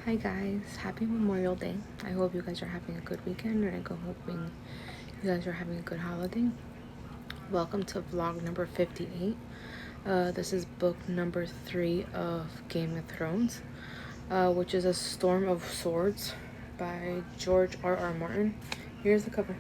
Hi guys, happy Memorial Day. I hope you guys are having a good weekend, and I'm hoping you guys are having a good holiday. Welcome to vlog number 58. This is book number 3 of Game of Thrones, which is A Storm of Swords by George R.R. Martin. Here's the cover.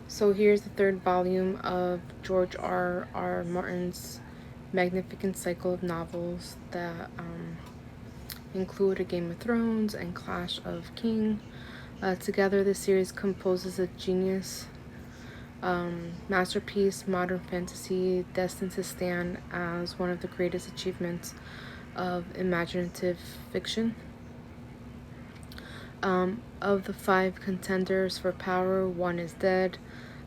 So here's the third volume of George R.R. Martin's magnificent cycle of novels that include A Game of Thrones and Clash of King. Together, this series composes a genius masterpiece, modern fantasy, destined to stand as one of the greatest achievements of imaginative fiction. Of the 5 contenders for power, one is dead,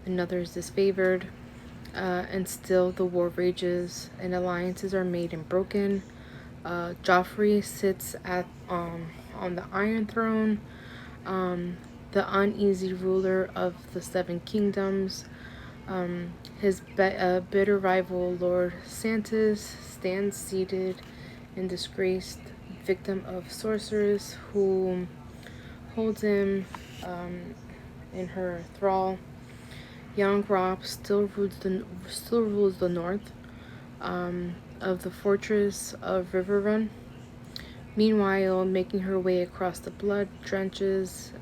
another is disfavored, and still the war rages, and alliances are made and broken. Joffrey sits on the Iron Throne, the uneasy ruler of the 7 kingdoms. His bitter rival, Lord Santos, stands seated and disgraced, victim of sorcerers who holds him in her thrall. Young Robb still rules the north of the fortress of Riverrun. Meanwhile, making her way across the blood-drenched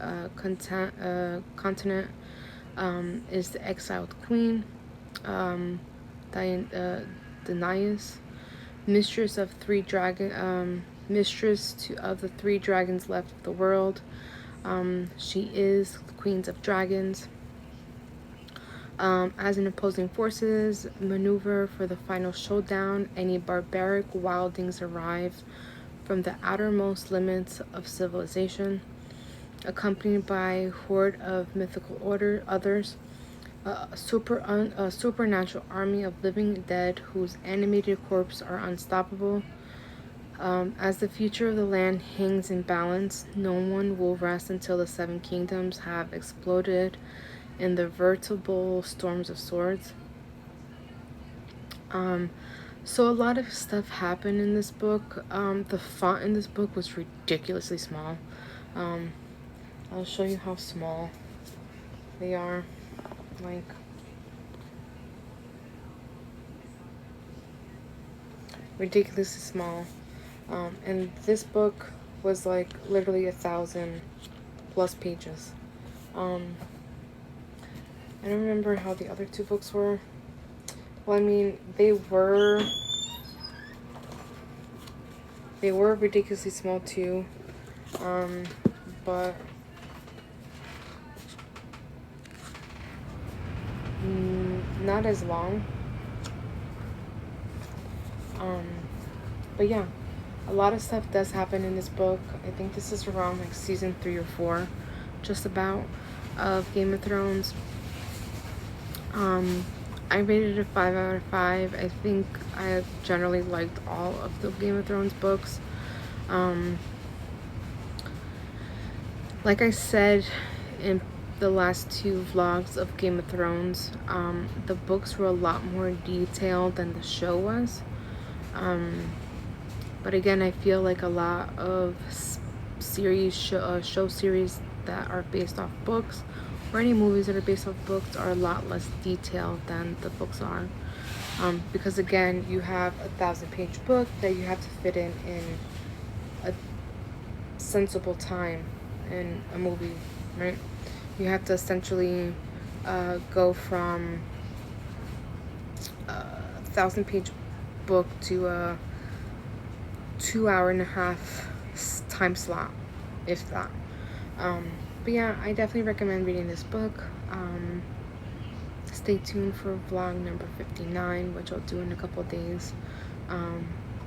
continent is the exiled queen, Daenerys, mistress of the 3 dragons left of the world. She is the Queen of Dragons. As an opposing forces maneuver for the final showdown, any barbaric wildlings arrive from the outermost limits of civilization, accompanied by a horde of mythical others, a supernatural army of living dead whose animated corpses are unstoppable. As the future of the land hangs in balance, no one will rest until the 7 kingdoms have exploded in the veritable storms of swords. So a lot of stuff happened in this book. The font in this book was ridiculously small. I'll show you how small they are. Like, ridiculously small. And this book was like literally 1,000+ pages. I don't remember how the other 2 books were. Well, I mean, they were ridiculously small too, but not as long. But yeah, a lot of stuff does happen in this book. I think this is around like season 3 or 4, just about, of Game of Thrones. I rated it a 5 out of 5. I think I generally liked all of the Game of Thrones books. Like I said in the last 2 vlogs of Game of Thrones, the books were a lot more detailed than the show was. But again, I feel like a lot of show series that are based off books, or any movies that are based off books, are a lot less detailed than the books are. Because again, you have a 1,000-page book that you have to fit in a sensible time in a movie, right? You have to essentially go from a 1,000-page book to a 2.5-hour time slot, if that. But yeah, I definitely recommend reading this book. Stay tuned for vlog number 59, which I'll do in a couple days.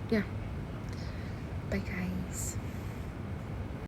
Yeah. Bye guys.